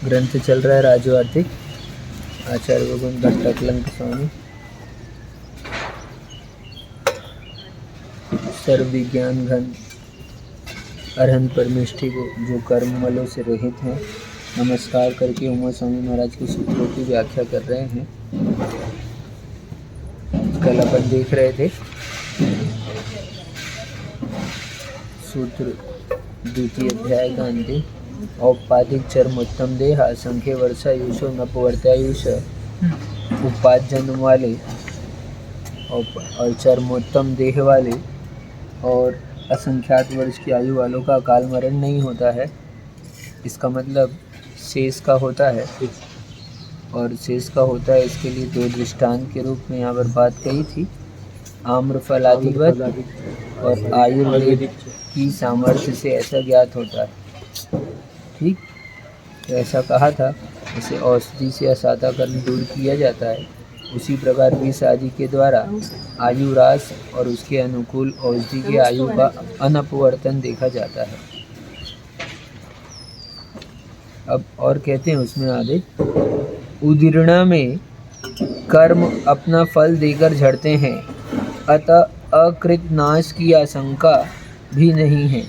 ग्रंथ चल रहा है राजवार्तिक, आचार्य भगवान भट्टाकलंक स्वामी। सर्व विज्ञान घन अरहंत परमेष्ठि को जो कर्म मलों से रहित हैं, नमस्कार करके उमा स्वामी महाराज के सूत्रों की व्याख्या कर रहे हैं। कल अपन देख रहे थे सूत्र द्वितीय अध्याय का अंतिम, औपाधिक चरमोत्तम देह असंख्य वर्षायुषो नपवर्त्यायुष उपाध जन्म वाले और चरमोत्तम देह वाले और असंख्यात वर्ष की आयु वालों का काल मरण नहीं होता है। इसका मतलब शेष का होता है, और शेष का होता है इसके लिए दो दृष्टांत के रूप में यहाँ पर बात कही थी। आम्रफलादिवत और आयुर्वेद की सामर्थ्य से ऐसा ज्ञात होता है। ठीक, तो ऐसा कहा था। इसे औषधि से असाधाकरण दूर किया जाता है, उसी प्रकार विष आदि के द्वारा आयु ह्रास और उसके अनुकूल औषधि के आयु का अनपवर्तन देखा जाता है। अब और कहते हैं उसमें आगे, उदीर्णा में कर्म अपना फल देकर झड़ते हैं, अतः अकृत नाश की आशंका भी नहीं है।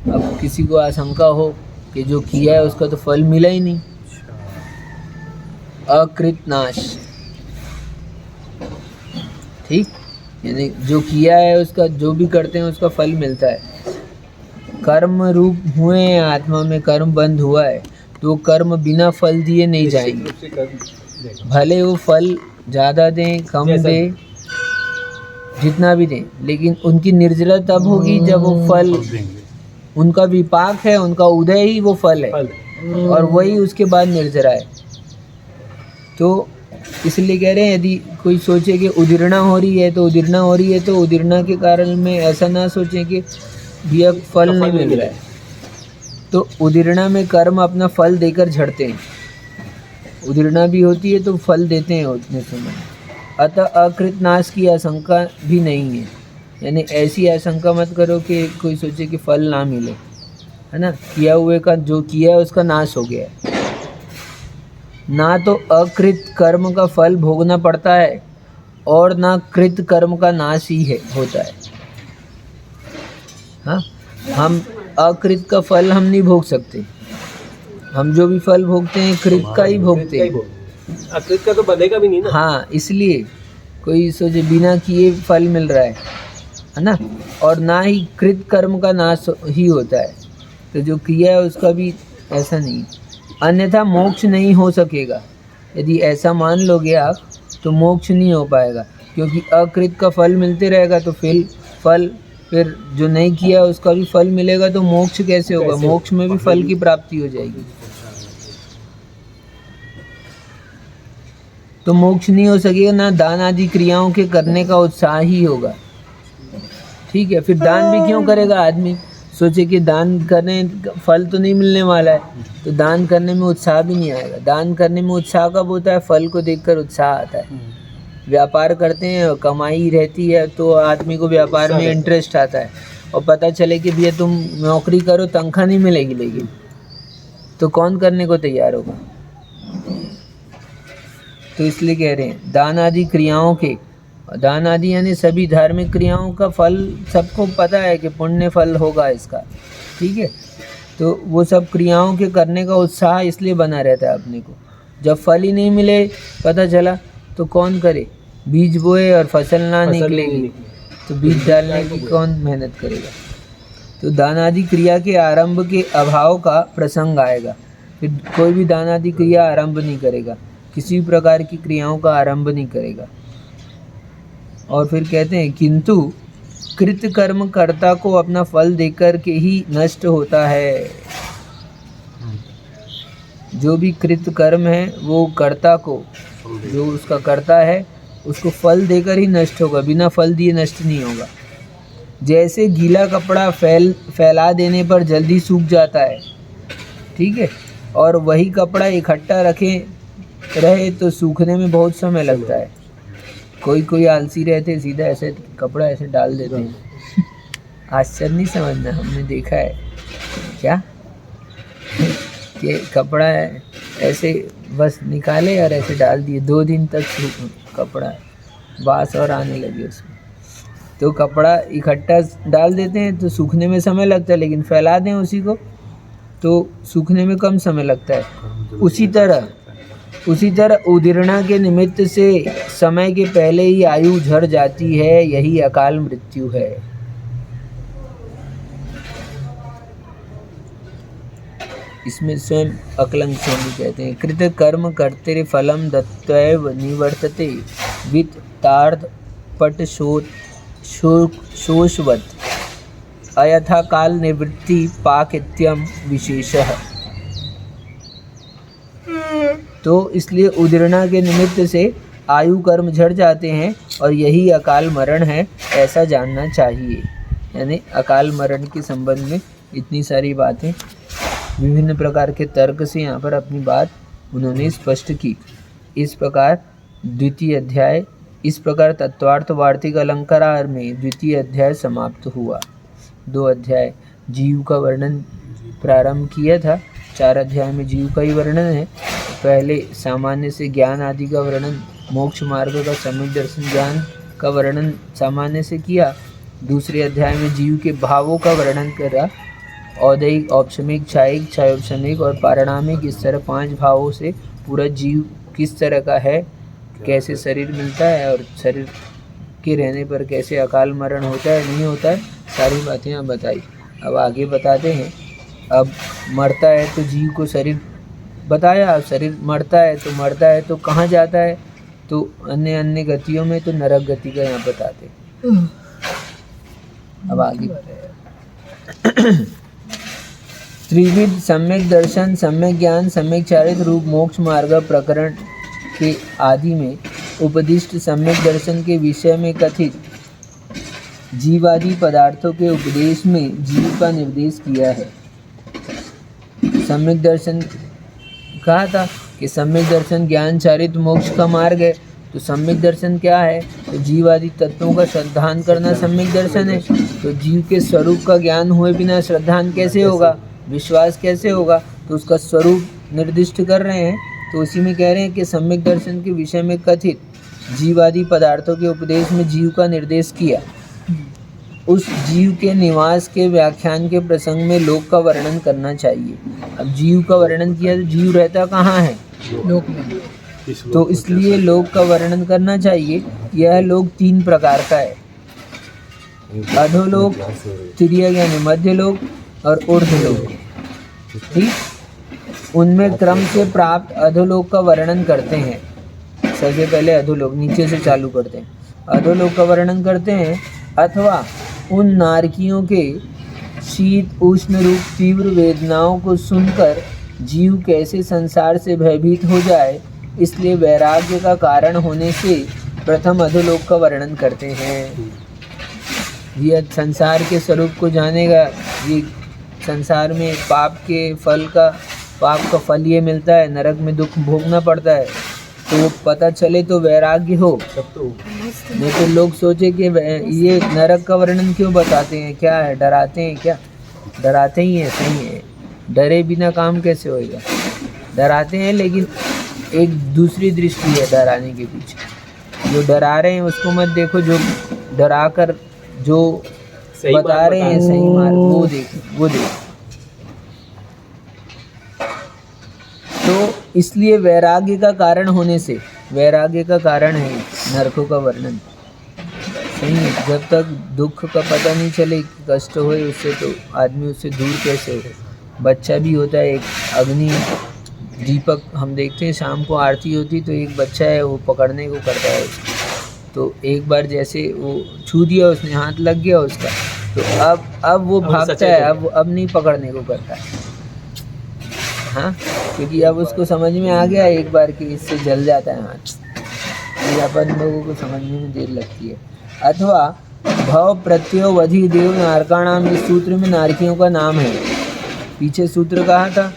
अब किसी को आशंका हो कि जो किया है उसका तो फल मिला ही नहीं, अकृत नाश, ठीक, यानी जो किया है उसका, जो भी करते हैं उसका फल मिलता है। कर्म रूप हुए हैं, आत्मा में कर्म बंद हुआ है तो कर्म बिना फल दिए नहीं जाएंगे, भले वो फल ज़्यादा दें कम दें जितना भी दें, लेकिन उनकी निर्जला तब होगी जब वो फल, उनका विपाक है, उनका उदय ही वो फल है, और वही उसके बाद निर्जरा है। तो इसलिए कह रहे हैं, यदि कोई सोचे कि उदीर्णा हो रही है तो उदीर्णा हो रही है, तो उदीर्णा के कारण में ऐसा ना सोचें कि भैया फल नहीं मिल रहा है। तो उदीर्णा में कर्म अपना फल देकर झड़ते हैं, उदीर्णा भी होती है तो फल देते हैं उतने समय। अतः अकृत नाश की आशंका भी नहीं है, यानी ऐसी आशंका मत करो कि कोई सोचे कि फल ना मिले, है ना। किया हुए का, जो किया है उसका नाश हो गया है। ना तो अकृत कर्म का फल भोगना पड़ता है और ना कृत कर्म का नाश ही है होता है। हाँ, हम अकृत का फल हम नहीं भोग सकते, हम जो भी फल भोगते हैं कृत का ही भोगते हैं, अकृत का तो बनेगा भी नहीं ना। हाँ, इसलिए कोई सोचे बिना किए फल मिल रहा है ना, और ना ही कृत कर्म का नाश ही होता है। तो जो किया है उसका भी ऐसा नहीं, अन्यथा मोक्ष नहीं हो सकेगा। यदि ऐसा मान लोगे आप तो मोक्ष नहीं हो पाएगा, क्योंकि अकृत का फल मिलते रहेगा तो फिर जो नहीं किया उसका भी फल मिलेगा, तो मोक्ष कैसे होगा? मोक्ष में भी फल की प्राप्ति हो जाएगी, तो मोक्ष नहीं हो सकेगा। ना दान आदि क्रियाओं के करने का उत्साह ही होगा। ठीक है, फिर दान भी क्यों करेगा आदमी? सोचे कि दान करने फल तो नहीं मिलने वाला है, तो दान करने में उत्साह भी नहीं आएगा। दान करने में उत्साह कब होता है? फल को देखकर उत्साह आता है। व्यापार करते हैं और कमाई रहती है तो आदमी को व्यापार में इंटरेस्ट आता है, और पता चले कि भैया तुम नौकरी करो तनख्वाह नहीं मिलेगी, लेकिन तो कौन करने को तैयार होगा? तो इसलिए कह रहे हैं दान आदि क्रियाओं के, दान आदि यानी सभी धार्मिक क्रियाओं का फल सबको पता है कि पुण्य फल होगा इसका, ठीक है। तो वो सब क्रियाओं के करने का उत्साह इसलिए बना रहता है अपने को। जब फल ही नहीं मिले, पता चला, तो कौन करे? बीज बोए और फसल ना निकलेगी तो बीज डालने की कौन मेहनत करेगा? तो दान आदि क्रिया के आरंभ के अभाव का प्रसंग आएगा, फिर कोई भी दान आदि क्रिया आरंभ नहीं करेगा, किसी भी प्रकार की क्रियाओं का आरंभ नहीं करेगा। और फिर कहते हैं किंतु कृत कर्म कर्ता को अपना फल देकर के ही नष्ट होता है। जो भी कृत कर्म है वो कर्ता को, जो उसका कर्ता है उसको फल देकर ही नष्ट होगा, बिना फल दिए नष्ट नहीं होगा। जैसे गीला कपड़ा फैला देने पर जल्दी सूख जाता है, ठीक है, और वही कपड़ा इकट्ठा रहे तो सूखने में बहुत समय लगता है। कोई आलसी रहते सीधा ऐसे कपड़ा ऐसे डाल देते हैं आश्चर्य नहीं समझना, हमने देखा है क्या कि कपड़ा ऐसे बस निकाले और ऐसे डाल दिए, 2 दिन तक कपड़ा बास और आने लगे उसमें। तो कपड़ा इकट्ठा डाल देते हैं तो सूखने में समय लगता है, लेकिन फैला दें उसी को तो सूखने में कम समय लगता है। उसी तरह उदीर्णा के निमित्त से समय के पहले ही आयु झड़ जाती है, यही अकाल मृत्यु है। इसमें स्वयं अकलंक स्वामी कहते हैं, कृत कर्म कर्तरि फलम दत्तैव निवर्तते वित्तार्थ पट शोषवत् अयथा काल निवृत्ति पाकित्यम विशेषः। तो इसलिए उदीर्णा के निमित्त से आयु कर्म झड़ जाते हैं और यही अकाल मरण है, ऐसा जानना चाहिए। यानी अकाल मरण के संबंध में इतनी सारी बातें विभिन्न प्रकार के तर्क से यहाँ पर अपनी बात उन्होंने स्पष्ट की। इस प्रकार द्वितीय अध्याय, इस प्रकार तत्वार्थ वार्तिक अलंकार में द्वितीय अध्याय समाप्त हुआ। 2 अध्याय जीव का वर्णन प्रारंभ किया था, 4 अध्याय में जीव का ही वर्णन है। पहले सामान्य से ज्ञान आदि का वर्णन, मोक्ष मार्ग का सम्यक दर्शन ज्ञान का वर्णन सामान्य से किया। दूसरे अध्याय में जीव के भावों का वर्णन करा, औदैहिक, औपशमिक, छायिक, छायोपशमिक और पारिणामिक, इस तरह 5 भावों से पूरा जीव किस तरह का है, कैसे शरीर मिलता है और शरीर के रहने पर कैसे अकाल मरण होता है नहीं होता है, सारी बातें यहाँ बताई। अब आगे बताते हैं। अब मरता है तो जीव को शरीर बताया, अब शरीर मरता है तो कहाँ जाता है, तो अन्य गतियों में, तो नरक गति का यहाँ बताते। अब आगे त्रिविध सम्यक दर्शन, सम्यक ज्ञान, सम्यक चारित्र रूप मोक्ष मार्ग प्रकरण के आदि में उपदिष्ट सम्यक दर्शन के विषय में कथित जीवादि पदार्थों के उपदेश में जीव का निर्देश किया है। सम्यक दर्शन कहा था कि सम्यक दर्शन ज्ञान चारित्र मोक्ष का मार्ग है। तो सम्यक दर्शन क्या है, तो जीव आदि तत्वों का श्रद्धान करना सम्यक दर्शन है। तो जीव के स्वरूप का ज्ञान हुए बिना श्रद्धान कैसे होगा, विश्वास कैसे होगा, तो उसका स्वरूप निर्दिष्ट कर रहे हैं। तो उसी में कह रहे हैं कि सम्यक दर्शन के विषय में कथित जीवादि पदार्थों के उपदेश में जीव का निर्देश किया। उस जीव के निवास के व्याख्यान के प्रसंग में लोक का वर्णन करना चाहिए। अब जीव का वर्णन किया तो जीव रहता कहाँ है, लोक में, तो इसलिए लोक का वर्णन करना चाहिए। यह लोक 3 प्रकार का है, अधोलोक, तिर्यक यानी मध्य लोक और ऊर्ध्वलोक। ठीक, उनमें क्रम से प्राप्त अधोलोक का वर्णन करते हैं। सबसे पहले अधोलोक, नीचे से चालू करते हैं, अधोलोक का वर्णन करते हैं। अथवा उन नारकियों के शीत उष्ण रूप तीव्र वेदनाओं को सुनकर जीव कैसे संसार से भयभीत हो जाए, इसलिए वैराग्य का कारण होने से प्रथम अधोलोक का वर्णन करते हैं। ये संसार के स्वरूप को जानेगा, ये संसार में पाप का फल ये मिलता है, नरक में दुख भोगना पड़ता है, तो वो पता चले तो वैराग्य हो। नहीं तो लोग सोचे कि ये नरक का वर्णन क्यों बताते हैं, क्या है, डराते हैं क्या, डराते ही हैं, सही है, डरे बिना काम कैसे होएगा, डराते हैं, लेकिन एक दूसरी दृष्टि है डराने के पीछे। जो डरा रहे हैं उसको मत देखो, जो डरा कर जो बता रहे हैं सही मार्ग, वो देखो। तो इसलिए वैराग्य का कारण होने से, वैराग्य का कारण है नरकों का वर्णन। सही है, जब तक दुख का पता नहीं चले, कष्ट होए उससे, तो आदमी उससे दूर कैसे हो। बच्चा भी होता है, एक अग्नि दीपक हम देखते हैं, शाम को आरती होती तो एक बच्चा है वो पकड़ने को करता है उसको, तो एक बार जैसे वो छू दिया उसने, हाथ लग गया उसका, तो अब वो भागता है, अब नहीं पकड़ने को करता है। हाँ, क्योंकि अब उसको समझ में आ गया एक बार कि इससे जल जाता है हाथ। ये अपन लोगों को समझने में देर लगती है। अथवा भव प्रत्ययोवधि देव नारकाणाम, इस सूत्र में नारकियों का नाम है। पीछे सूत्र कहा था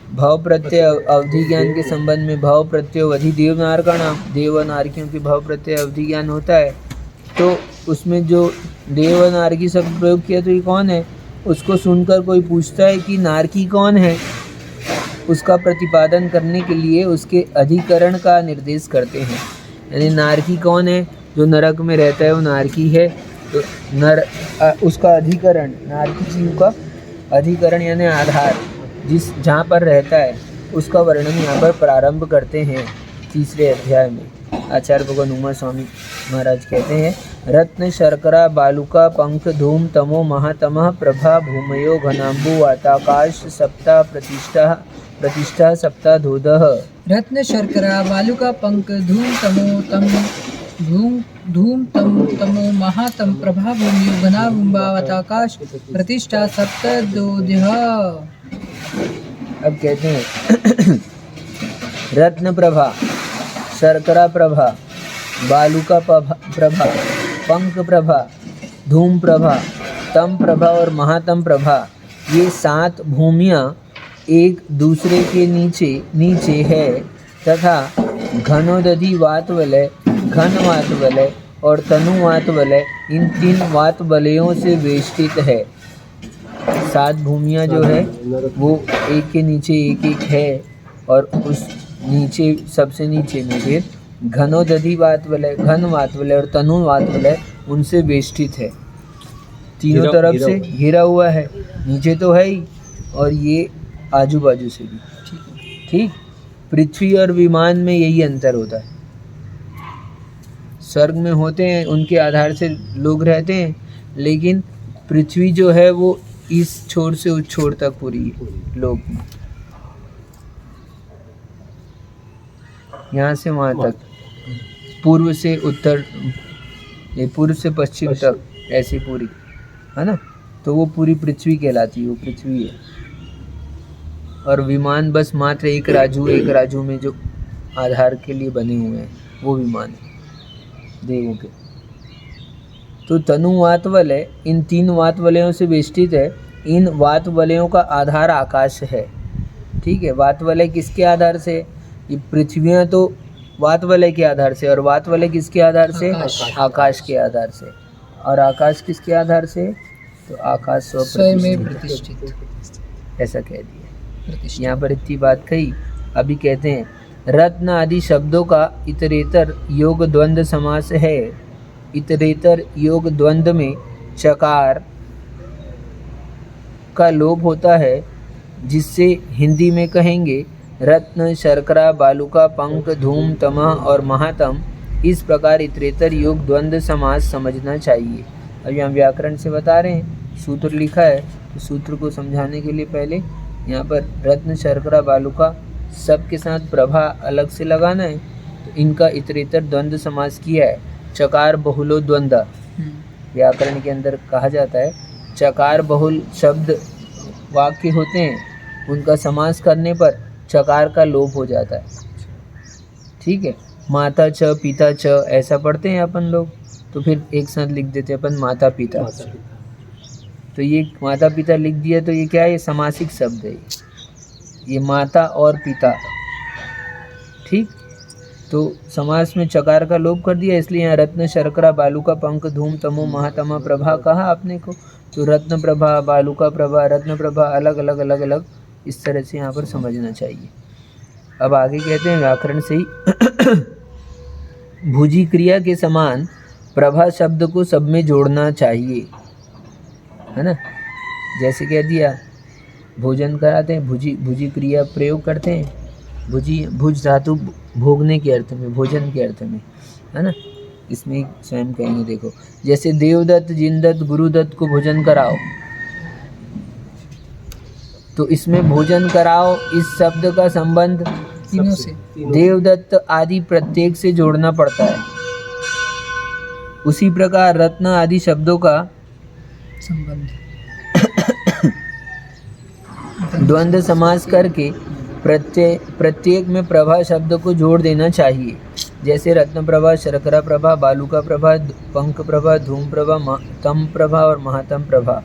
भव प्रत्यय अवधि ज्ञान के संबंध में, भव प्रत्ययोवधि देव नारकाणाम, देव नारकियों के भव प्रत्यय अवधि ज्ञान होता है। तो उसमें जो देव और नारकी शब्द प्रयोग किया, तो ये कौन है? उसको सुनकर कोई पूछता है कि नारकी कौन है, उसका प्रतिपादन करने के लिए उसके अधिकरण का निर्देश करते हैं। यानी नारकी कौन है? जो नरक में रहता है वो नारकी है। तो उसका अधिकरण, नारकी जीव का अधिकरण यानी आधार, जहाँ पर रहता है उसका वर्णन यहाँ पर प्रारंभ करते हैं 3 अध्याय में। आचार्य भगवान उमा स्वामी महाराज कहते हैं, रत्न शर्करा बालुका पंख धूम तमो महातमः प्रभा भूमयो घनाम्बु वाताकाश सप्ता प्रतिष्ठा सप्ता धोदः। रत्न शर्करा बालुका पंख धूम तमो महातम प्रभा भूमि घनाम्बुवाताकाश प्रतिष्ठा सप्तदोदः। अब कहते हैं रत्न प्रभा, शर्करा प्रभा, बालुका प्रभा, पंख प्रभा, धूम प्रभा, तम प्रभा और महातम प्रभा, ये 7 भूमियाँ एक दूसरे के नीचे है तथा घनोदधि वातवलय, घन वातवलय और तनु वातवलय, इन 3 वातवलयों से वेष्टित है। 7 भूमियाँ जो है वो एक के नीचे एक है, और उस नीचे सबसे नीचे में फिर घनोदधि वातवलय, घन वातवलय और तनु वातवलय उनसे वेष्टित है। तीनों तरफ से घिरा हुआ है, नीचे तो है ही और ये आजू बाजू से भी। ठीक, पृथ्वी और विमान में यही अंतर होता है। स्वर्ग में होते हैं, उनके आधार से लोग रहते हैं, लेकिन पृथ्वी जो है वो इस छोर से उस छोर तक पूरी लोग, यहाँ से वहाँ तक, पूर्व से उत्तर, पूर्व से पश्चिम तक, ऐसी पूरी है ना। तो वो पूरी पृथ्वी कहलाती है, वो पृथ्वी है। और विमान बस मात्र एक राजू में जो आधार के लिए बने हुए हैं वो विमान है देवों के। तो तनु वातवलय इन 3 वातवलयों से वेष्टित है। इन वातवलयों का आधार आकाश है। ठीक है, वातवलय किसके आधार से? ये पृथ्वियाँ तो वातवलय के आधार से, और वातवलय किसके आधार से? आकाश के आधार से। और आकाश किसके आधार से? तो आकाश स्वयं में प्रतिष्ठित, ऐसा कह दिया। यहाँ पर इतनी बात कही। अभी कहते हैं रत्न आदि शब्दों का इतरेतर योग द्वंद्व समास है। इतरेतर योग द्वंद्व में चकार का लोप होता है, जिससे हिंदी में कहेंगे रत्न शर्करा बालुका पंख धूम तमः और महातम। इस प्रकार इतरेतर योग द्वंद्व समास समझना चाहिए। अब यहाँ व्याकरण से बता रहे हैं, सूत्र लिखा है, तो सूत्र को समझाने के लिए पहले यहाँ पर रत्न शर्करा बालुका सब के साथ प्रभा अलग से लगाना है। तो इनका इतरेतर द्वंद्व समास किया है। चकार बहुलो द्वंद्व व्याकरण के अंदर कहा जाता है। चकार बहुल शब्द वाक्य होते हैं, उनका समास करने पर चकार का लोप हो जाता है। ठीक है, माता च पिता च ऐसा पढ़ते हैं अपन लोग, तो फिर एक साथ लिख देते हैं अपन माता पिता। तो ये माता पिता लिख दिया तो ये क्या है? ये समासिक शब्द है, ये माता और पिता। ठीक, तो समास में चकार का लोप कर दिया, इसलिए यहाँ रत्न शर्करा बालुका पंख धूम तमो महातमा प्रभा कहा आपने को। तो रत्न प्रभा, बालुका प्रभा, रत्न प्रभा अलग अलग इस तरह से यहाँ पर समझना चाहिए। अब आगे कहते हैं व्याकरण से ही भुजी क्रिया के समान प्रभा शब्द को सब में जोड़ना चाहिए, है ना। जैसे कह दिया भोजन कराते हैं, भुजी क्रिया प्रयोग करते हैं। भुज धातु भोगने के अर्थ में, भोजन के अर्थ में, है ना। इसमें स्वयं कहेंगे, देखो जैसे देवदत्त जिनदत्त गुरुदत्त को भोजन कराओ, तो इसमें भोजन कराओ इस शब्द का संबंध तीनों से, देवदत्त आदि प्रत्येक से जोड़ना पड़ता है। उसी प्रकार रत्न आदि शब्दों का संबंध द्वंद्व समास करके प्रत्येक में प्रभा शब्द को जोड़ देना चाहिए। जैसे रत्न प्रभा, शर्करा प्रभा, बालुका प्रभा, पंख प्रभा, धूम प्रभा, तम प्रभा और महातम प्रभा।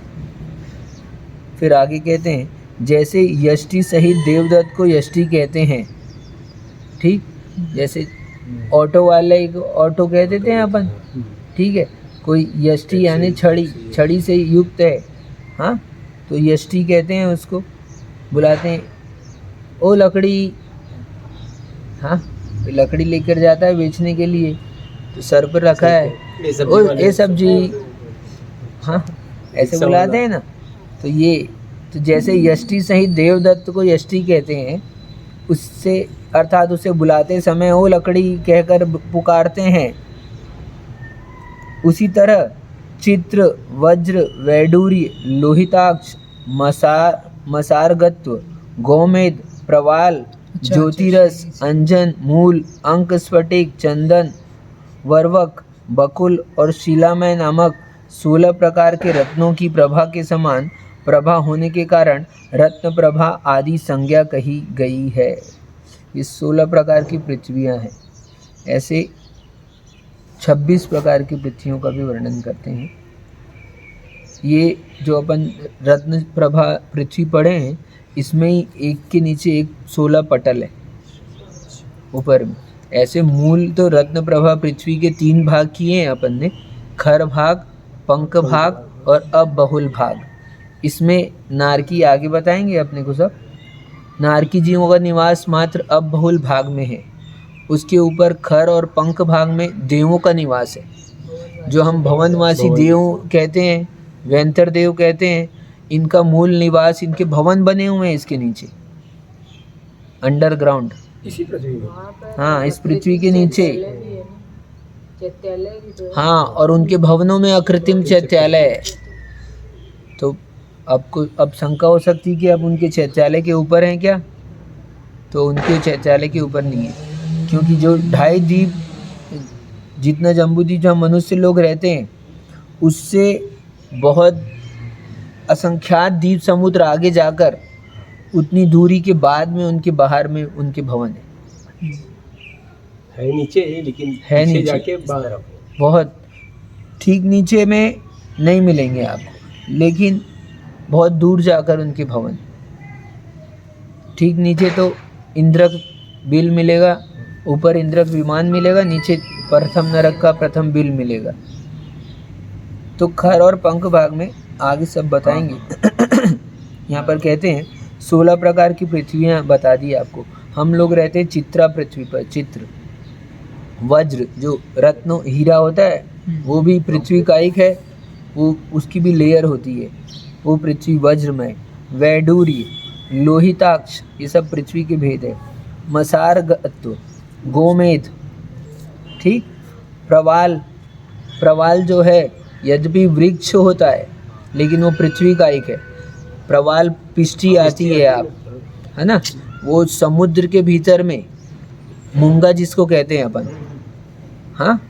फिर आगे कहते हैं जैसे यष्टि सहित देवदत्त को यष्टि कहते हैं। ठीक, जैसे ऑटो वाले को ऑटो कह देते हैं अपन, ठीक है, कोई यष्टि यानी छड़ी, छड़ी से युक्त है, हाँ, तो यष्टि कहते हैं उसको, बुलाते हैं ओ लकड़ी, हाँ, तो लकड़ी लेकर जाता है बेचने के लिए, तो सर पर रखा है, ओ ए सब्जी, हाँ, ऐसे बुलाते हैं ना। तो ये तो जैसे यष्टि सहित देवदत्त को यष्टि कहते हैं, उससे अर्थात उसे बुलाते समय ओ लकड़ी कहकर पुकारते हैं। उसी तरह चित्र, वज्र, वैडूर्य, लोहिताक्ष, मसारगत्व, गोमेद, प्रवाल, ज्योतिरस, अंजन, मूल, अंक, स्फटिक, चंदन, वर्वक, बकुल और शिलामय नामक 16 प्रकार के रत्नों की प्रभा के समान प्रभा होने के कारण रत्न प्रभा आदि संज्ञा कही गई है। ये 16 प्रकार की पृथ्वियाँ हैं। ऐसे 26 प्रकार की पृथ्वियों का भी वर्णन करते हैं। ये जो अपन रत्न प्रभा पृथ्वी पढ़े हैं, इसमें ही एक के नीचे एक 16 पटल है ऊपर में। ऐसे मूल तो रत्न प्रभा पृथ्वी के 3 भाग किए हैं अपन ने, खर भाग, पंख भाग और अब बहुल भाग। इसमें नारकी आगे बताएंगे अपने को सब। नारकी जीवों का निवास मात्र अब बहुल भाग में है। उसके ऊपर खर और पंख भाग में देवों का निवास है। जो हम भवनवासी देव कहते हैं, वैंतर देव कहते हैं, इनका मूल निवास, इनके भवन बने हुए हैं इसके नीचे, अंडरग्राउंड, इसी पृथ्वी में। हाँ, इस पृथ्वी के नीचे, हाँ, और उनके भवनों में अकृत्रिम चैत्यालय है। तो आपको अब शंका हो सकती कि अब उनके चैत्यालय के ऊपर हैं क्या? तो उनके चैत्यालय के ऊपर नहीं है, क्योंकि जो 2.5 द्वीप जितना जम्बूद्वीप जहाँ मनुष्य लोग रहते हैं, उससे बहुत असंख्यात द्वीप समुद्र आगे जाकर उतनी दूरी के बाद में उनके बाहर में उनके भवन है नीचे है, लेकिन है नीचे नीचे जाके बाहर आओ। बहुत ठीक नीचे में नहीं मिलेंगे आपको, लेकिन बहुत दूर जाकर उनके भवन। ठीक नीचे तो इंद्रक बिल मिलेगा, ऊपर इंद्रक विमान मिलेगा, नीचे प्रथम नरक का प्रथम बिल मिलेगा। तो खर और पंख भाग में आगे सब बताएंगे। यहाँ पर कहते हैं 16 प्रकार की पृथ्वियाँ बता दी आपको। हम लोग रहते हैं चित्रा पृथ्वी पर। चित्र, वज्र जो रत्नो हीरा होता है, वो भी पृथ्वी का एक है, वो उसकी भी लेयर होती है, वो पृथ्वी वज्रमय। वैडूर्य, लोहिताक्ष, ये सब पृथ्वी के भेद है। मसारगत्व, गोमेद, ठीक। प्रवाल, प्रवाल जो है यद्यपि वृक्ष होता है लेकिन वो पृथ्वी का एक है। प्रवाल पिष्टी आती है आप, है ना, वो समुद्र के भीतर में मूंगा जिसको कहते हैं अपन, हाँ,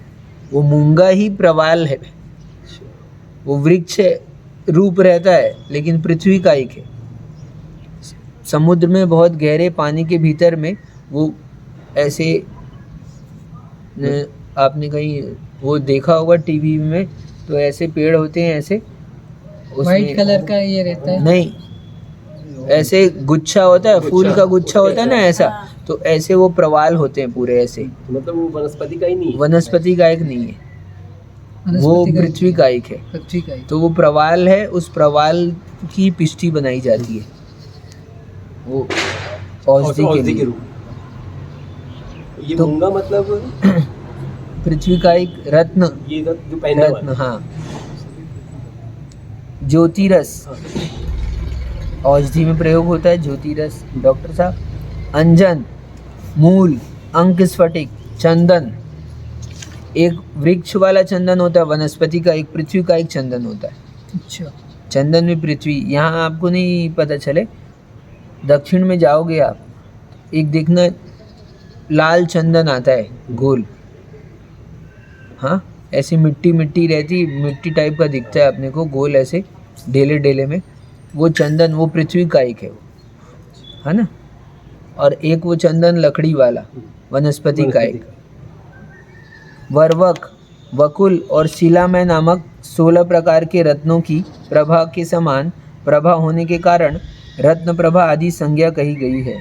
वो मूंगा ही प्रवाल है। वो वृक्ष रूप रहता है लेकिन पृथ्वी का एक है। समुद्र में बहुत गहरे पानी के भीतर में वो ऐसे, आपने कहीं वो देखा होगा टीवी में, तो ऐसे पेड़ होते हैं ऐसे, वाइट कलर का ये रहता है, नहीं, ऐसे गुच्छा होता है, फूल का गुच्छा होता है ना ऐसा, तो ऐसे वो प्रवाल होते हैं पूरे ऐसे। मतलब वो वनस्पति का ही नहीं है। वनस्पति का एक नहीं है, वो पृथ्वी का एक है। पृथ्वी का एक। तो वो प्रवाल है, उस प्रवाल की पिष्टी बनाई जाती है, वो औषधि के रूप। ये तो मूंगा मतलब पृथ्वी का एक रत्न, ये जो पहना हुआ रत्न, है। हाँ। ज्योतिरस, औषधि में प्रयोग होता है ज्योतिरस, डॉक्टर साहब। अंजन, मूल, अंक स्फटिक, चंदन, एक वृक्ष वाला चंदन होता है वनस्पति का, एक पृथ्वी का एक चंदन होता है। अच्छा, चंदन में पृथ्वी, यहाँ आपको नहीं पता चले, दक्षिण में जाओगे आप, एक देखना लाल चंदन आता है गोल, हाँ, ऐसी मिट्टी मिट्टी रहती, मिट्टी टाइप का दिखता है अपने को, गोल ऐसे ढेले ढेले में, वो चंदन, वो पृथ्वी का एक है वो, है ना। और एक वो चंदन लकड़ी वाला वनस्पति का एक। वर्वक, वकुल और शिलामय नामक 16 प्रकार के रत्नों की प्रभा के समान प्रभा होने के कारण रत्न प्रभा आदि संज्ञा कही गई है।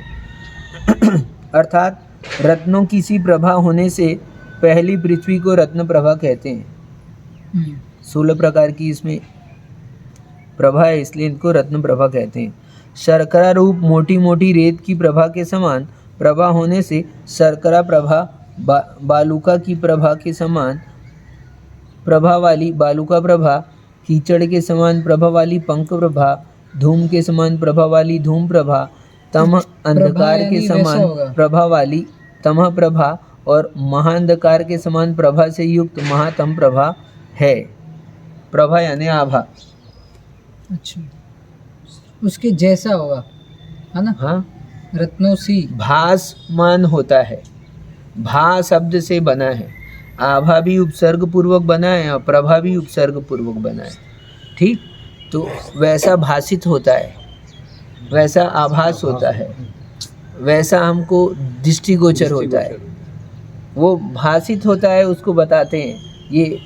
अर्थात रत्नों की सी प्रभा होने से पहली पृथ्वी को रत्न प्रभा कहते हैं। 16 प्रकार की इसमें प्रभा है, इसलिए इनको रत्न प्रभा कहते हैं। शर्करा रूप मोटी मोटी रेत की प्रभा के समान प्रभा होने से शर्करा प्रभा, बालुका की प्रभा के समान प्रभा वाली बालुका प्रभा, कीचड़ के समान प्रभा वाली पंक प्रभा, धूम के समान प्रभा वाली धूम प्रभा, तम अंधकार के यानी वैसा समान होगा। प्रभा वाली तमह प्रभा और महाअंधकार के समान प्रभा से युक्त महातम प्रभा है। प्रभा यानी आभा। अच्छा, उसके जैसा होगा, है ना? हाँ, रत्नों सी। भासमान होता है, भा शब्द से बना है, आभा भी उपसर्ग पूर्वक बना है और प्रभा भी उपसर्ग पूर्वक बना है। ठीक, तो वैसा भासित होता है, वैसा आभास होता है, वैसा हमको दृष्टिगोचर होता है। वो भासित होता है, उसको बताते हैं ये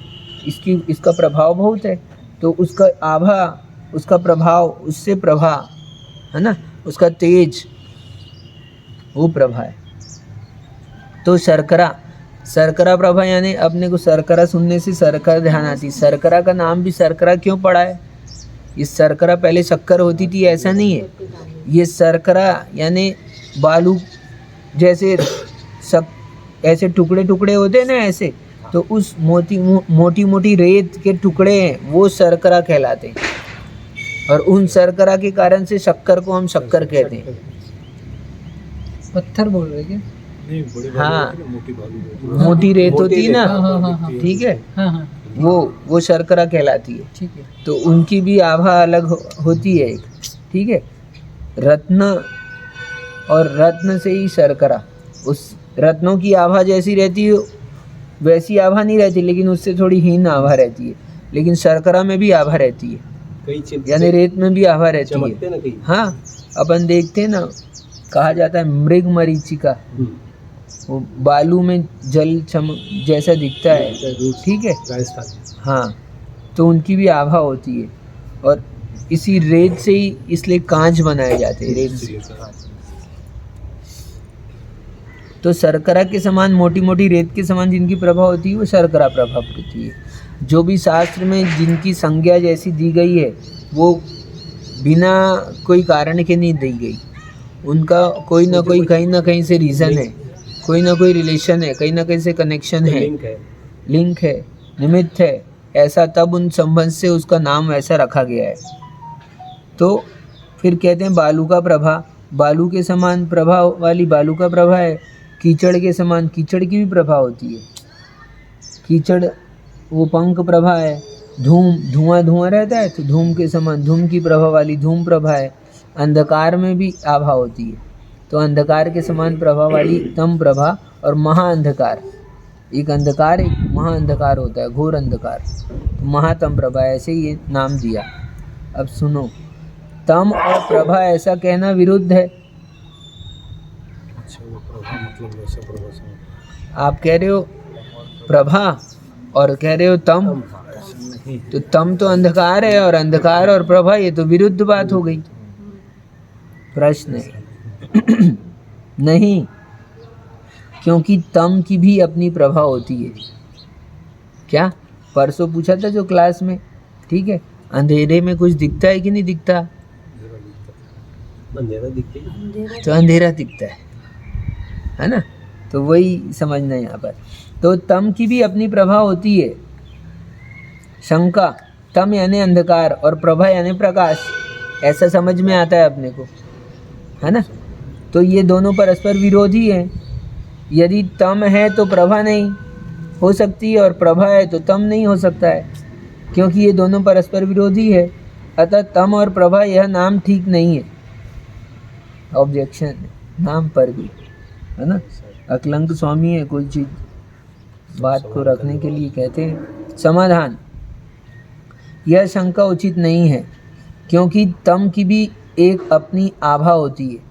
इसका प्रभाव बहुत है, तो उसका आभा, उसका प्रभाव, उससे प्रभा है ना, उसका तेज, वो प्रभा है। तो शर्करा प्रभा यानी अपने को शर्करा सुनने से शर्करा ध्यान आती। शर्करा का नाम भी शर्करा क्यों पड़ा है? ये शर्करा पहले शक्कर होती थी, ऐसा नहीं है। ये शर्करा यानी बालू जैसे ऐसे टुकड़े टुकड़े होते हैं ना, ऐसे, तो उस मोटी मोटी रेत के टुकड़े हैं, वो शर्करा कहलाते हैं। और उन शर्करा के कारण से शक्कर को हम शक्कर कहते हैं। पत्थर बोल रहे क्या? हाँ, मोटी रेत होती है ना, हाँ। ठीक है, हाँ, वो शर्करा कहलाती है। ठीक है। तो उनकी भी आभा अलग होती है एक, ठीक है। रत्न और रत्न से ही शर्करा, उस रत्नों की आभा जैसी रहती है वैसी आभा नहीं रहती, लेकिन उससे थोड़ी हीन आभा रहती है। लेकिन शर्करा में भी आभा रहती है, यानी रेत में भी आभा रहती है। हाँ, अपन देखते हैं ना, कहा जाता है मृग मरीचिका, वो बालू में जल जैसा दिखता है, ठीक है। हाँ, तो उनकी भी आभा होती है। और इसी रेत से ही इसलिए कांच बनाए जाते हैं, रेत से। तो शर्करा के समान मोटी मोटी रेत के समान जिनकी प्रभा होती है वो शर्करा प्रभा होती है। जो भी शास्त्र में जिनकी संज्ञा जैसी दी गई है वो बिना कोई कारण के नहीं दी गई। उनका कोई ना कोई कहीं ना कहीं से रीज़न है, कोई ना कोई रिलेशन है, कहीं ना कहीं से कनेक्शन है, लिंक है, निमित्त है। ऐसा तब उन संबंध से उसका नाम ऐसा रखा गया है। तो फिर कहते हैं बालुका प्रभा, बालू के समान प्रभा वाली बालुका प्रभा है। कीचड़ के समान कीचड़ की भी प्रभा होती है। कीचड़ वो पंख प्रभा है। धुआं रहता है तो धूम के समान धूम की प्रभा वाली धूम प्रभा है। अंधकार में भी आभा होती है, तो अंधकार के समान प्रभा वाली तम प्रभा। और महाअंधकार, एक अंधकार एक महाअंधकार होता है, घोर अंधकार, तो महातम प्रभा, ऐसे ये नाम दिया। अब सुनो, तम और प्रभा ऐसा कहना विरुद्ध है। आप कह रहे हो प्रभा और कह रहे हो तम, तो तम तो अंधकार है और अंधकार और प्रभा ये तो विरुद्ध बात हो गई। प्रश्न है नहीं, क्योंकि तम की भी अपनी प्रभा होती है। क्या परसों पूछा था जो क्लास में, ठीक है। अंधेरे में कुछ दिखता है कि नहीं दिखता? अंधेरा दिखता है, तो अंधेरा दिखता है ना। तो वही समझना यहाँ पर। तो तम की भी अपनी प्रभा होती है। शंका, तम यानी अंधकार और प्रभा यानी प्रकाश, ऐसा समझ में आता है अपने को, है ना। तो ये दोनों परस्पर विरोधी हैं। यदि तम है तो प्रभा नहीं हो सकती है और प्रभा है तो तम नहीं हो सकता है, क्योंकि ये दोनों परस्पर विरोधी है। अतः तम और प्रभा यह नाम ठीक नहीं है। ऑब्जेक्शन नाम पर भी, है ना। अकलंक स्वामी है, कोई चीज़ बात को रखने के लिए कहते हैं। समाधान, यह शंका उचित नहीं है, क्योंकि तम की भी एक अपनी आभा होती है।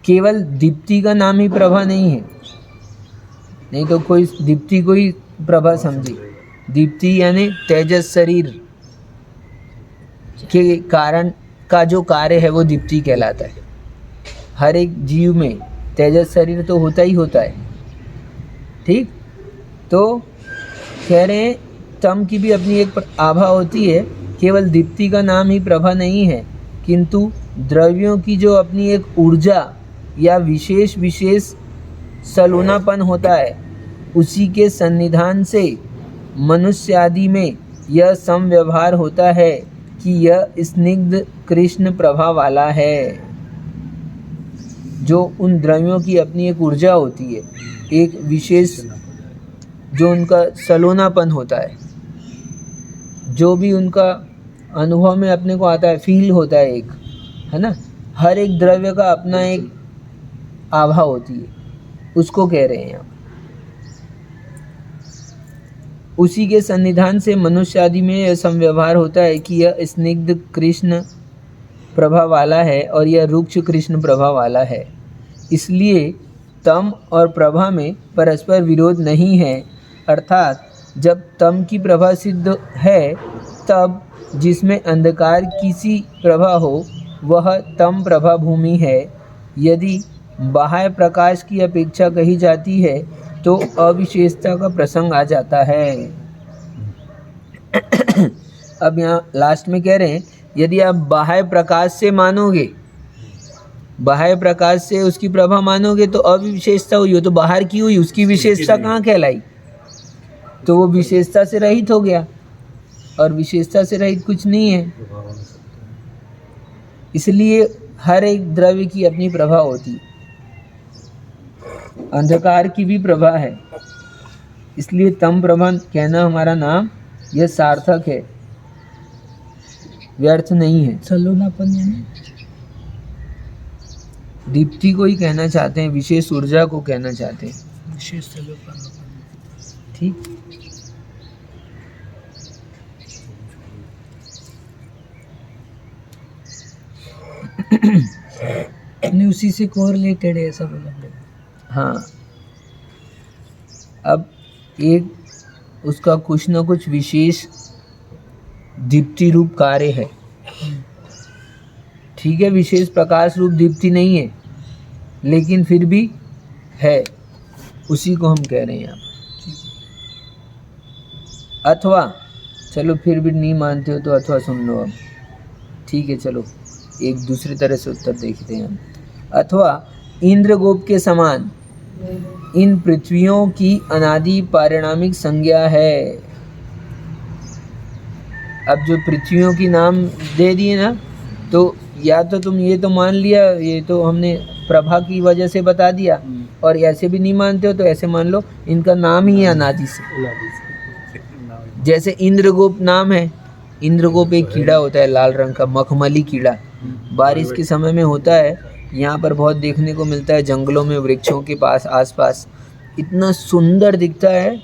केवल दीप्ति का नाम ही प्रभा नहीं है, नहीं तो कोई दीप्ति को ही प्रभा समझे। दीप्ति यानी तेजस, शरीर के कारण का जो कार्य है वो दीप्ति कहलाता है। हर एक जीव में तेजस शरीर तो होता ही होता है, ठीक। तो कह रहे हैं तम की भी अपनी एक आभा होती है। केवल दीप्ति का नाम ही प्रभा नहीं है, किंतु द्रव्यों की जो अपनी एक ऊर्जा या विशेष सलोनापन होता है, उसी के सन्निधान से मनुष्य आदि में यह समव्यवहार होता है कि यह स्निग्ध कृष्ण प्रभा वाला है। जो उन द्रव्यों की अपनी एक ऊर्जा होती है, एक विशेष जो उनका सलोनापन होता है, जो भी उनका अनुभव में अपने को आता है, फील होता है, एक है ना, हर एक द्रव्य का अपना एक आभा होती है, उसको कह रहे हैं यहाँ। उसी के सन्निधान से मनुष्य आदि में यह समव्यवहार होता है कि यह स्निग्ध कृष्ण प्रभा वाला है और यह रुक्ष कृष्ण प्रभा वाला है। इसलिए तम और प्रभा में परस्पर विरोध नहीं है, अर्थात जब तम की प्रभा सिद्ध है, तब जिसमें अंधकार की सी प्रभा हो, वह तम प्रभा भूमि है। यदि बाह्य प्रकाश की अपेक्षा कही जाती है तो अविशेषता का प्रसंग आ जाता है। अब यहाँ लास्ट में कह रहे हैं, यदि आप बाह्य प्रकाश से मानोगे, बाह्य प्रकाश से उसकी प्रभा मानोगे तो अविशेषता हुई, हो तो बाहर की हुई, उसकी विशेषता कहाँ कहलाई? तो वो विशेषता से रहित हो गया, और विशेषता से रहित कुछ नहीं है। इसलिए हर एक द्रव्य की अपनी प्रभा होती है, अंधकार की भी प्रभा है। इसलिए तम प्रभा कहना हमारा नाम यह सार्थक है, व्यर्थ नहीं है। सलोनापन यानी दीप्ति को ही कहना चाहते हैं, विशेष ऊर्जा को कहना चाहते हैं। विशेष सलोनापन। ठीक। यानी उसी से कोरिलेटेड है ऐसा बोला। हाँ, अब एक उसका कुछ न कुछ विशेष दीप्ति रूप कार्य है। ठीक है, विशेष प्रकाश रूप दीप्ति नहीं है, लेकिन फिर भी है, उसी को हम कह रहे हैं यहाँ। अथवा, चलो फिर भी नहीं मानते हो तो अथवा सुन लो अब। ठीक है, चलो एक दूसरी तरह से उत्तर देखते हैं हम। अथवा इंद्रगोप के समान इन पृथ्वियों की अनादि पारिणामिक संज्ञा है। अब जो पृथ्वियों की नाम दे दिए ना, तो या तो तुम ये तो मान लिया, ये तो हमने प्रभा की वजह से बता दिया, और ऐसे भी नहीं मानते हो तो ऐसे मान लो इनका नाम ही है अनादि से। जैसे इंद्रगोप नाम है, इंद्रगोप एक कीड़ा होता है लाल रंग का, मखमली कीड़ा, बारिश के समय में होता है, यहाँ पर बहुत देखने को मिलता है, जंगलों में, वृक्षों के पास, आसपास। इतना सुंदर दिखता है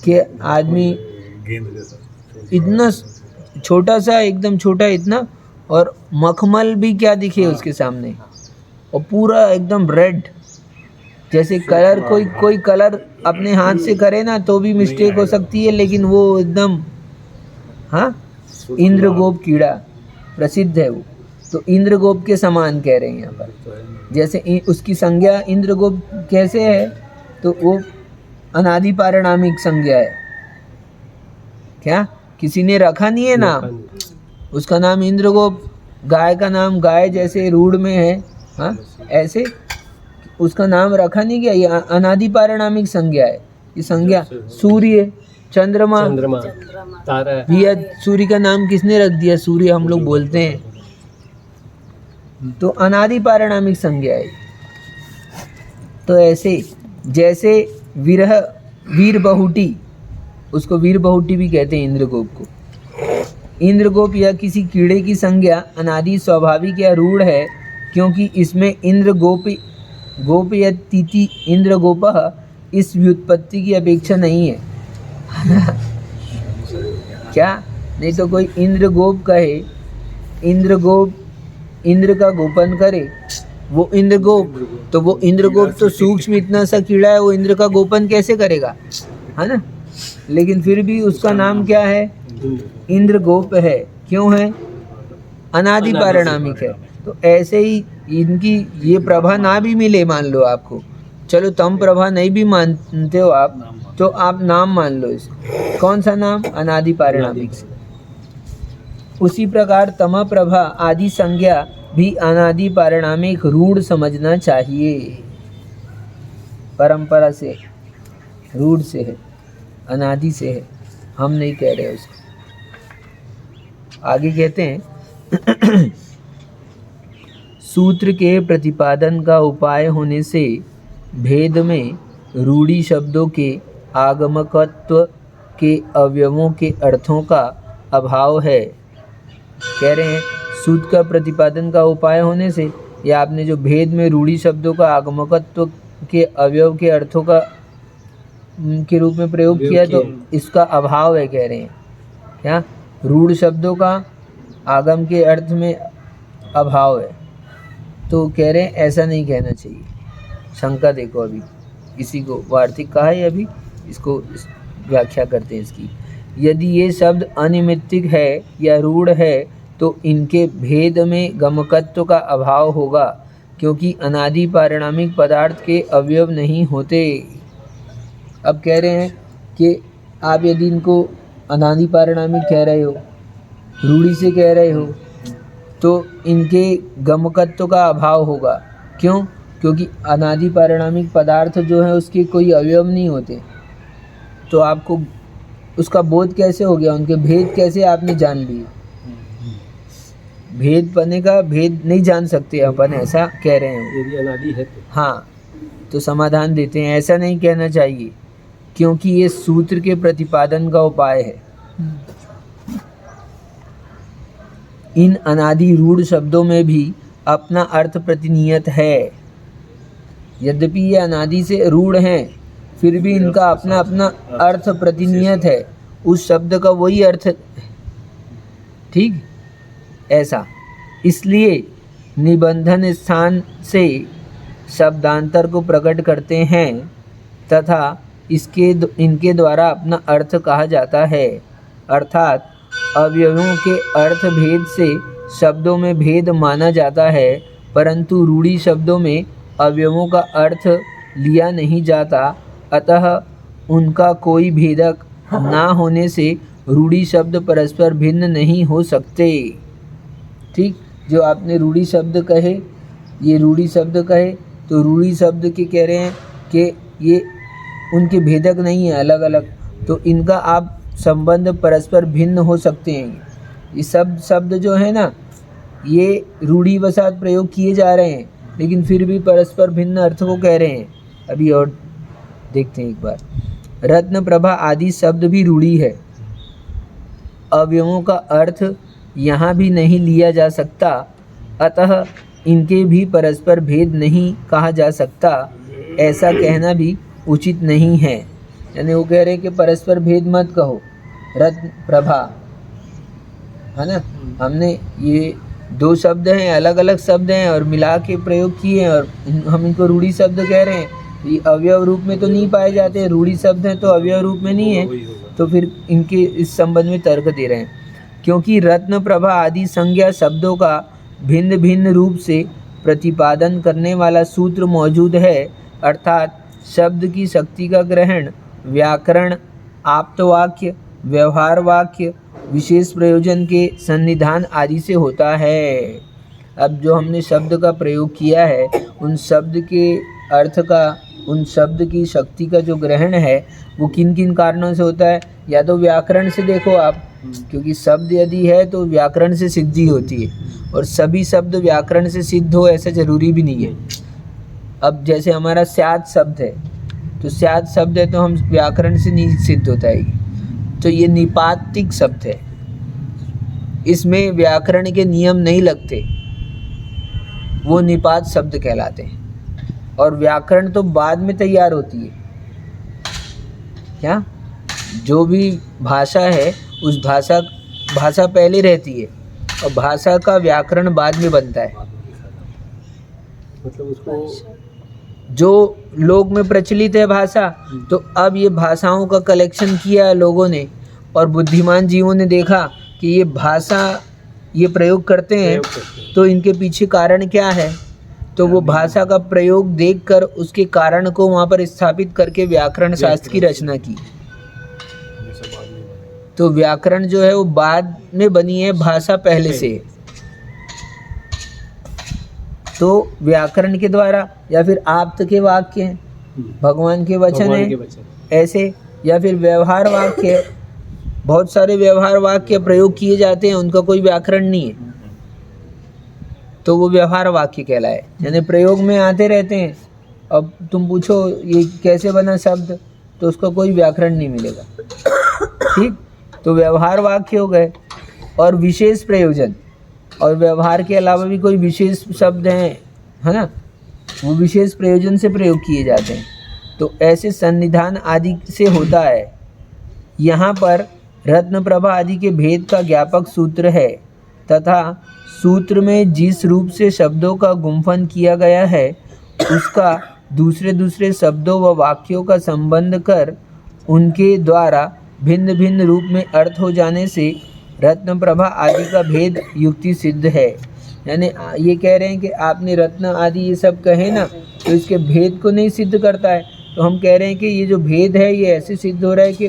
कि आदमी, इतना छोटा सा, एकदम छोटा इतना, और मखमल भी क्या दिखे उसके सामने, और पूरा एकदम रेड, जैसे कलर, कोई कलर अपने हाथ से करे ना तो भी मिस्टेक हो सकती है, लेकिन वो एकदम, हाँ, इंद्रगोप कीड़ा प्रसिद्ध है वो। तो इंद्रगोप के समान कह रहे हैं यहाँ पर। जैसे उसकी संज्ञा इंद्रगोप कैसे है, तो वो अनादि पारिणामिक संज्ञा है। क्या किसी ने रखा नहीं है नाम, उसका नाम इंद्रगोप। गाय का नाम गाय जैसे रूढ़ में है, हाँ, ऐसे उसका नाम रखा नहीं गया, ये अनादि पारिणामिक संज्ञा है। ये संज्ञा सूर्य, चंद्रमा, तारा, ये सूर्य का नाम किसने रख दिया? सूर्य हम लोग बोलते हैं, तो अनादि पारिणामिक संज्ञा है। तो ऐसे जैसे वीर बहुटी, उसको वीर बहुटी भी कहते हैं इंद्रगोप को। इंद्रगोप या किसी कीड़े की संज्ञा अनादि स्वाभाविक या रूढ़ है, क्योंकि इसमें गोप या तिथि इंद्रगोपः इस व्युत्पत्ति की अपेक्षा नहीं है। क्या? नहीं तो कोई इंद्रगोप कहे, इंद्रगोप इंद्र का गोपन करे, वो इंद्रगोप, तो वो इंद्रगोप तो सूक्ष्म इतना सा कीड़ा है, वो इंद्र का गोपन कैसे करेगा, है ना? लेकिन फिर भी उसका नाम क्या है? इंद्रगोप है। क्यों है? अनादि पारिणामिक है। तो ऐसे ही इनकी ये प्रभा ना भी मिले, मान लो आपको, चलो तम प्रभा नहीं भी मानते हो आप, तो आप नाम मान लो इसको। कौन सा नाम? अनादि पारिणामिक से। उसी प्रकार तम प्रभा आदि संज्ञा भी अनादि पारिणामिक रूढ़ समझना चाहिए। परंपरा से, रूढ़ से है, अनादि से है, हम नहीं कह रहे उसको। आगे कहते हैं सूत्र के प्रतिपादन का उपाय होने से भेद में रूढ़ी शब्दों के आगमकत्व के अवयवों के अर्थों का अभाव है। कह रहे हैं सूत्र का प्रतिपादन का उपाय होने से, या आपने जो भेद में रूढ़ी शब्दों का आगमकत्व के अवयव के अर्थों का के रूप में प्रयोग किया, तो इसका अभाव है। कह रहे हैं क्या? रूढ़ शब्दों का आगम के अर्थ में अभाव है। तो कह रहे हैं ऐसा नहीं कहना चाहिए। शंका देखो, अभी इसी को वार्तिक कहा है, अभी इसको व्याख्या करते हैं इसकी। यदि ये शब्द अनिमित्तिक है या रूढ़ है तो इनके भेद में गमकत्व का अभाव होगा, क्योंकि अनादि पारिणामिक पदार्थ के अवयव नहीं होते। अब कह रहे हैं कि आप यदि इनको अनादि पारिणामिक कह रहे हो, रूढ़ी से कह रहे हो, तो इनके गमकत्व का अभाव होगा। क्यों? क्योंकि अनादि पारिणामिक पदार्थ जो है उसके कोई अवयव नहीं होते। तो आपको उसका बोध कैसे हो गया? उनके भेद कैसे आपने जान लिए? भेद पने का भेद नहीं जान सकते अपन, ऐसा कह रहे हैं। यदि अनादि है तो हाँ, तो समाधान देते हैं ऐसा नहीं कहना चाहिए, क्योंकि ये सूत्र के प्रतिपादन का उपाय है। इन अनादि रूढ़ शब्दों में भी अपना अर्थ प्रतिनियत है। यद्यपि ये अनादि से रूढ़ हैं, फिर भी इनका अपना अपना अर्थ प्रतिनियत है। उस शब्द का वही अर्थ, ठीक ऐसा। इसलिए निबंधन स्थान से शब्दांतर को प्रकट करते हैं तथा इनके द्वारा अपना अर्थ कहा जाता है। अर्थात अवयवों के अर्थ भेद से शब्दों में भेद माना जाता है, परंतु रूढ़ी शब्दों में अवयवों का अर्थ लिया नहीं जाता। अतः उनका कोई भेदक ना होने से रूढ़ी शब्द परस्पर भिन्न नहीं हो सकते। ठीक, जो आपने रूढ़ी शब्द कहे, ये रूढ़ी शब्द कहे, तो रूढ़ी शब्द के कह रहे हैं कि ये उनके भेदक नहीं है, अलग अलग, तो इनका आप संबंध परस्पर भिन्न हो सकते हैं। ये सब शब्द जो है ना, ये रूढ़िवशात प्रयोग किए जा रहे हैं, लेकिन फिर भी परस्पर भिन्न अर्थ को कह रहे हैं। अभी और देखते हैं एक बार। रत्न प्रभा आदि शब्द भी रूढ़ी है। अवयवों का अर्थ यहाँ भी नहीं लिया जा सकता, अतः इनके भी परस्पर भेद नहीं कहा जा सकता। ऐसा कहना भी उचित नहीं है। यानी वो कह रहे हैं कि परस्पर भेद मत कहो। रत्न प्रभा है ना, हमने ये दो शब्द हैं, अलग अलग शब्द हैं और मिला के प्रयोग किए हैं, और हम इनको रूढ़ी शब्द कह रहे हैं। ये अवयव रूप में तो नहीं पाए जाते, रूढ़ी शब्द हैं तो अवयव रूप में नहीं है, तो फिर इनके इस संबंध में तर्क दे रहे हैं। क्योंकि रत्न प्रभा आदि संज्ञा शब्दों का भिन्न भिन्न रूप से प्रतिपादन करने वाला सूत्र मौजूद है, अर्थात शब्द की शक्ति का ग्रहण व्याकरण, आप्तवाक्य, व्यवहार वाक्य, विशेष प्रयोजन के सन्निधान आदि से होता है। अब जो हमने शब्द का प्रयोग किया है, उन शब्द के अर्थ का, उन शब्द की शक्ति का जो ग्रहण है वो किन किन कारणों से होता है? या तो व्याकरण से देखो आप, क्योंकि शब्द यदि है तो व्याकरण से सिद्धि होती है, और सभी शब्द व्याकरण से सिद्ध हो ऐसा जरूरी भी नहीं है। अब जैसे हमारा स्यात् शब्द है, तो स्यात् शब्द है तो हम व्याकरण से नहीं सिद्ध होता है, तो ये निपातिक शब्द है, इसमें व्याकरण के नियम नहीं लगते, वो निपात शब्द कहलाते हैं। और व्याकरण तो बाद में तैयार होती है। क्या? जो भी भाषा है उस भाषा पहले रहती है, और भाषा का व्याकरण बाद में बनता है। मतलब उसको जो लोक में प्रचलित है भाषा, तो अब ये भाषाओं का कलेक्शन किया है लोगों ने, और बुद्धिमान जीवों ने देखा कि ये भाषा ये प्रयोग करते हैं, तो इनके पीछे कारण क्या है, तो वो भाषा का प्रयोग देखकर उसके कारण को वहाँ पर स्थापित करके व्याकरण शास्त्र की रचना की। तो व्याकरण जो है वो बाद में बनी है, भाषा पहले से है। तो व्याकरण के द्वारा या फिर आप्त के वाक्य हैं, भगवान के वचन है ऐसे, या फिर व्यवहार वाक्य है, बहुत सारे व्यवहार वाक्य प्रयोग किए जाते हैं, उनका कोई व्याकरण नहीं है, तो वो व्यवहार वाक्य कहलाए, यानी प्रयोग में आते रहते हैं। अब तुम पूछो ये कैसे बना शब्द, तो उसका कोई व्याकरण नहीं मिलेगा। ठीक, तो व्यवहार वाक्य हो गए। और विशेष प्रयोजन, और व्यवहार के अलावा भी कोई विशेष शब्द हैं, है ना, वो विशेष प्रयोजन से प्रयोग किए जाते हैं। तो ऐसे सन्निधान आदि से होता है। यहाँ पर रत्न प्रभा आदि के भेद का ज्ञापक सूत्र है, तथा सूत्र में जिस रूप से शब्दों का गुम्फन किया गया है उसका दूसरे दूसरे शब्दों व वाक्यों का संबंध कर उनके द्वारा भिन्न भिन्न रूप में अर्थ हो जाने से रत्न प्रभा आदि का भेद युक्ति सिद्ध है। यानी ये कह रहे हैं कि आपने रत्न आदि ये सब कहे ना, तो इसके भेद को नहीं सिद्ध करता है। तो हम कह रहे हैं कि ये जो भेद है ये ऐसे सिद्ध हो रहा है कि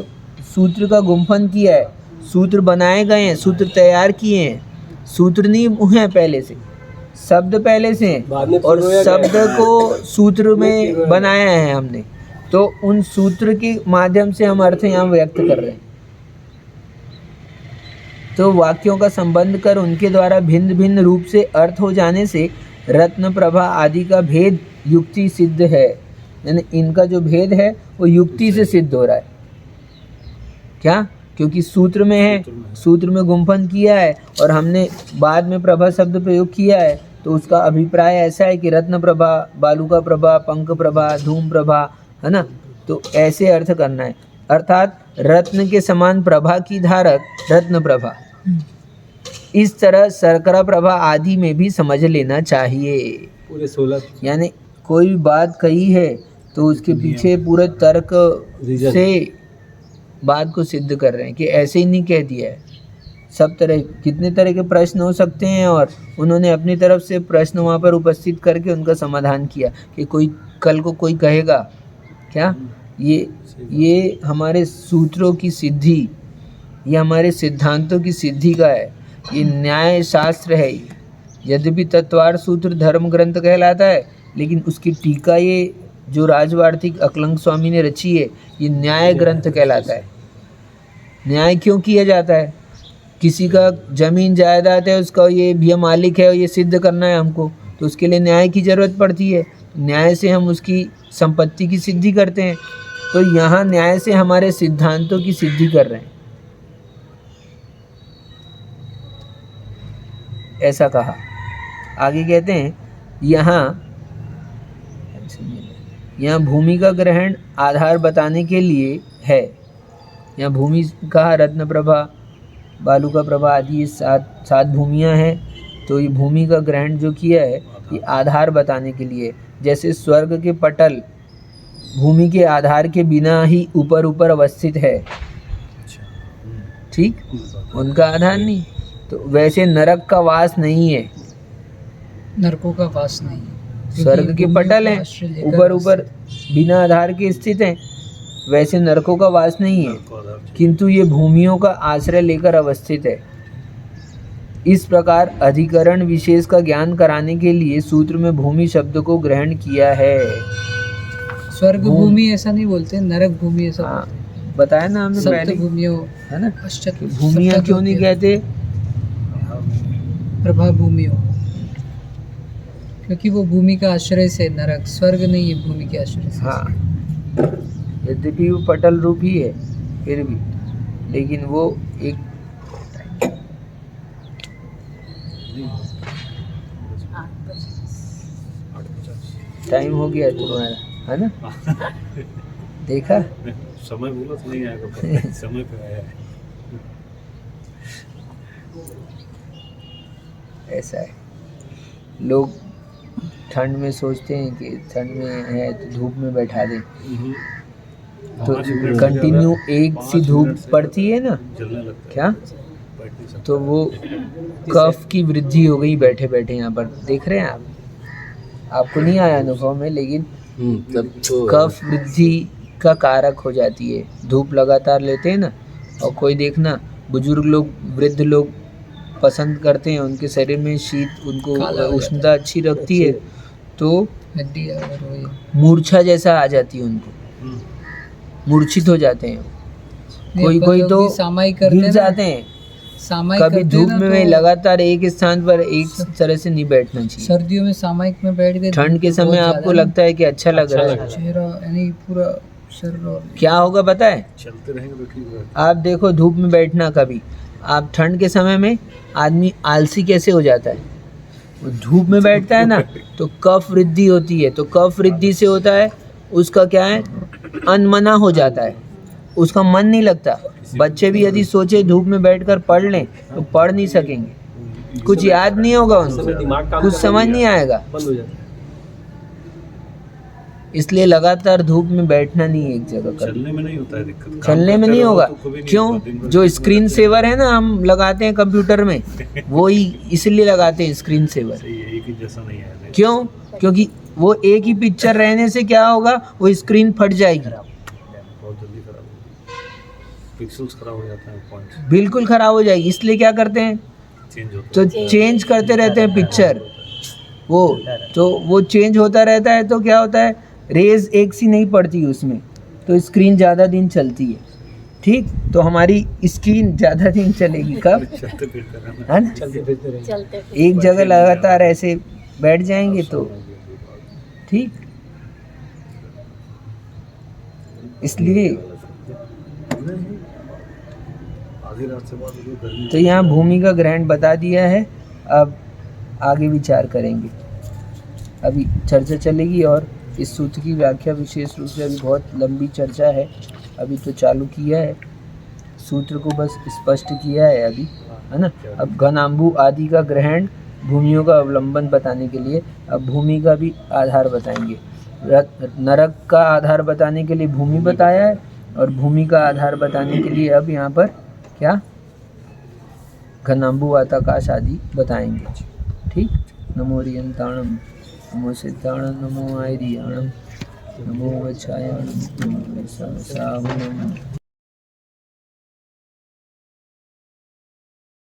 सूत्र का गुम्फन किया है, सूत्र बनाए गए हैं, सूत्र तैयार किए हैं, सूत्र नहीं हुए हैं पहले से, शब्द पहले से हैं और शब्द को सूत्र में बनाया है हमने, तो उन सूत्र के माध्यम से हम अर्थ यहाँ व्यक्त कर रहे हैं। तो वाक्यों का संबंध कर उनके द्वारा भिन्न भिन्न रूप से अर्थ हो जाने से रत्न प्रभा आदि का भेद युक्ति सिद्ध है। यानी इनका जो भेद है वो युक्ति से सिद्ध हो रहा है। क्या? क्योंकि सूत्र में है, सूत्र में गुम्फन किया है और हमने बाद में प्रभा शब्द प्रयोग किया है, तो उसका अभिप्राय ऐसा है कि रत्न प्रभा, बालुका प्रभा, पंख प्रभा, धूम प्रभा, है ना, तो ऐसे अर्थ करना है। अर्थात रत्न के समान प्रभा की धारक रत्न प्रभा। इस तरह शर्करा प्रभा आदि में भी समझ लेना चाहिए। पूरे 16 यानी कोई भी बात कही है तो उसके पीछे पूरे तर्क से बात को सिद्ध कर रहे हैं कि ऐसे ही नहीं कह दिया है। सब तरह, कितने तरह के प्रश्न हो सकते हैं और उन्होंने अपनी तरफ से प्रश्न वहाँ पर उपस्थित करके उनका समाधान किया कि कोई कल को कोई कहेगा क्या ये हमारे सूत्रों की सिद्धि, ये हमारे सिद्धांतों की सिद्धि का है, ये न्याय शास्त्र है। यद्यपि तत्वार्थ सूत्र धर्म ग्रंथ कहलाता है, लेकिन उसकी टीका ये जो राजवार्तिक अकलंग स्वामी ने रची है, ये न्याय ग्रंथ कहलाता है। न्याय क्यों किया जाता है? किसी का जमीन जायदाद है, उसका ये भी मालिक है और ये सिद्ध करना है हमको, तो उसके लिए न्याय की ज़रूरत पड़ती है। न्याय से हम उसकी संपत्ति की सिद्धि करते हैं। तो यहाँ न्याय से हमारे सिद्धांतों की सिद्धि कर रहे हैं, ऐसा कहा। आगे कहते हैं यहाँ भूमि का ग्रहण आधार बताने के लिए है। यहाँ भूमि कहा, रत्न प्रभा, बालुका प्रभा आदि ये सात भूमियाँ हैं। तो ये भूमि का ग्रहण जो किया है ये आधार बताने के लिए। जैसे स्वर्ग के पटल भूमि के आधार के बिना ही ऊपर ऊपर अवस्थित है, ठीक, उनका आधार नहीं, तो वैसे नरक का वास नहीं है, नरकों का वास नहीं है। स्वर्ग के पटल हैं, ऊपर ऊपर बिना आधार के स्थित हैं, वैसे नरकों का वास नहीं है, किंतु ये भूमियों का आश्रय लेकर अवस्थित है। इस प्रकार अधिकरण विशेष का ज्ञान कराने के लिए सूत्र में भूमि शब्द को ग्रहण किया है। स्वर्ग भूमि ऐसा नहीं बोलते, नरक भूमि ऐसा बोलते हैं। बताया ना हमने पहले, भूमियों है ना, अष्टक भूमियाँ क्यों नहीं कहते? प्रभा भूमियों, क्योंकि वो भूमि का आश्रय से, नरक स्वर्ग नहीं है, भूमि के आश्रय से। हाँ, यद्यपि वो पटल रूप ही है फिर भी, लेकिन वो एक टाइम हो गया तुम्हारा, है ना, देखा समय बोला तो नहीं आएगा, समय पे आया है। ऐसा है, लोग ठंड में सोचते हैं कि ठंड में है तो धूप में बैठा दें, तो कंटिन्यू एक सी धूप पड़ती है ना, क्या, तो वो कफ की वृद्धि हो गई बैठे बैठे। यहाँ पर देख रहे हैं आप, आपको नहीं आया अनुभव में, लेकिन तब तो कफ वृद्धि का कारक हो जाती है। धूप लगातार लेते हैं ना, और कोई देखना बुजुर्ग लोग, वृद्ध लोग पसंद करते हैं, उनके शरीर में शीत, उनको काला हो उष्णता अच्छी रखती है, तो हड्डी अगर वही मूर्छा जैसा आ जाती है उनको, मूर्छित हो जाते हैं। कोई कोई तो सामायिक करते गिर हैं ना, जाते हैं। सामायिक कभी करते हैं धूप ना, में तो लगातार एक स्थान पर एक तरह से नहीं बैठना चाहिए। सर्दियों में सामायिक में बैठ गए, ठंड के धूप बहुत समय ज्यादा आपको है ना, लगता है कि अच्छा लग रहा है, चेहरा यानी पूरा शरीर और क्या होगा पता है? चलते रहेंगे तो ठीक है। आप देखो धूप में बैठना कभी, आप ठंड के समय में आदमी आलसी कैसे हो जाता है, वो धूप में बैठता है ना, तो कफ वृद्धि होती है। तो कफ वृद्धि से होता है उसका क्या है, अनमना हो जाता है, उसका मन नहीं लगता। बच्चे भी यदि सोचे धूप में बैठकर पढ़ लें तो पढ़ नहीं सकेंगे, कुछ याद नहीं होगा उनको, कुछ समझ नहीं आएगा। बंद हो जाता है। इसलिए लगातार धूप में बैठना नहीं है एक जगह कर। चलने में नहीं होता है दिक्कत, चलने में नहीं होगा, क्यों? जो स्क्रीन सेवर है ना हम लगाते हैं कंप्यूटर में, वो ही इसलिए लगाते हैं स्क्रीन सेवर। सही है, एक ही जैसा नहीं है। क्यों? क्योंकि वो एक ही पिक्चर रहने से क्या होगा, वो स्क्रीन फट जाएगी, बहुत जल्दी खराब हो जाता है, पिक्सल्स खराब हो जाते हैं, पॉइंट्स बिल्कुल खराब हो जाएगी। इसलिए क्या करते हैं, चेंज होते तो चेंज करते रहते हैं पिक्चर, वो चेंज होता रहता है, तो क्या होता है, रेज एक सी नहीं पड़ती उसमें, तो स्क्रीन ज़्यादा दिन चलती है। ठीक, तो हमारी स्क्रीन ज़्यादा दिन चलेगी कब, चलते फिरते रहना। है ना? एक जगह लगातार ऐसे बैठ जाएंगे तो ठीक। इसलिए आधी रात से बाद जो गर्मी तो यहाँ भूमि का ग्रहण बता दिया है, अब आगे विचार करेंगे। अभी चर्चा चलेगी और इस सूत्र की व्याख्या विशेष रूप से, अभी बहुत लंबी चर्चा है, अभी तो चालू किया है, सूत्र को बस स्पष्ट किया है अभी, है ना। अब घनाम्बू आदि का ग्रहण भूमियों का अवलंबन बताने के लिए अब भूमि का भी आधार बताएंगे। नरक का आधार बताने के लिए भूमि बताया है, और भूमि का आधार बताने के लिए अब यहाँ पर क्या, घनाम्बू आताकाश आदि बताएंगे। ठीक, नमो रियंताणम, नमो सिद्धाणम, नमो आयरियाणम, नमो वच्छायाणम, नमो सावनम।